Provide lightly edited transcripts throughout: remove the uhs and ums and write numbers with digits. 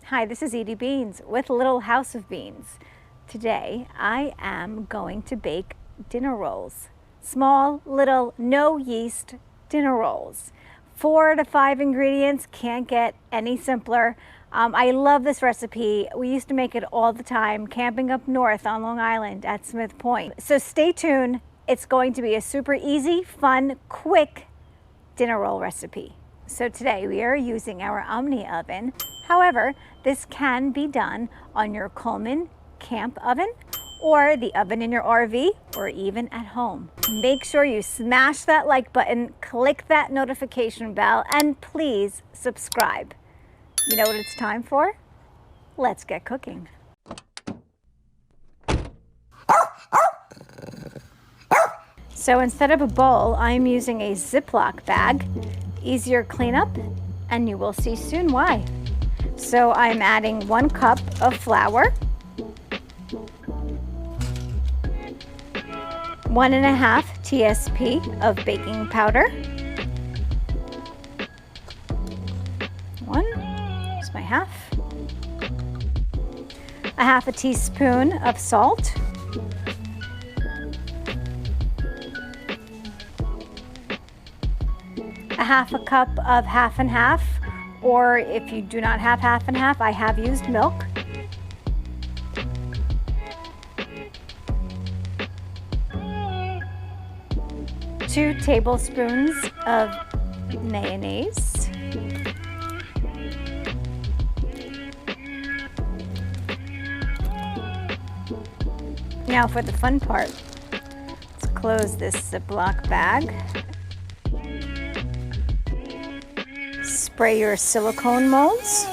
Hi, this is Edie Beans with Little House of Beans. Today I am going to bake dinner rolls. Small, little, no yeast dinner rolls. 4 to 5 ingredients, can't get any simpler. I love this recipe. We used to make it all the time, camping up north on Long Island at Smith Point. So stay tuned. It's going to be a super easy, fun, quick dinner roll recipe. So today we are using our Omnia Oven. However, this can be done on your Coleman Camp Oven or the oven in your RV or even at home. Make sure you smash that like button, click that notification bell, and please subscribe. You know what it's time for? Let's get cooking. So instead of a bowl, I'm using a Ziplock bag. Easier cleanup, and you will see soon why. So I'm adding 1 cup of flour, 1.5 TSP of baking powder, here's my half, 1/2 teaspoon of salt, 1/2 cup of half and half, or if you do not have half and half, I have used milk. Two tablespoons of mayonnaise. Now for the fun part. Let's close this Ziploc bag. Spray your silicone molds.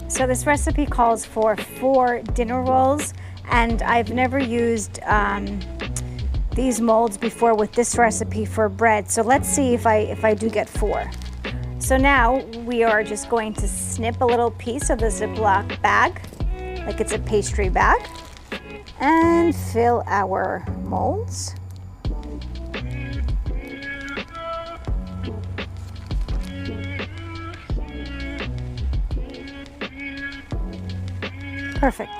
So this recipe calls for 4 dinner rolls, and I've never used these molds before with this recipe for bread. So let's see if I do get 4. So now we are just going to snip a little piece of the Ziploc bag, like it's a pastry bag, and fill our molds. Perfect.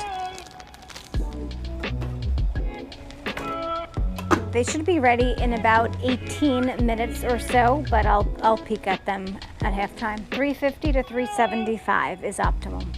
They should be ready in about 18 minutes or so, but I'll peek at them at halftime. 350 to 375 is optimum.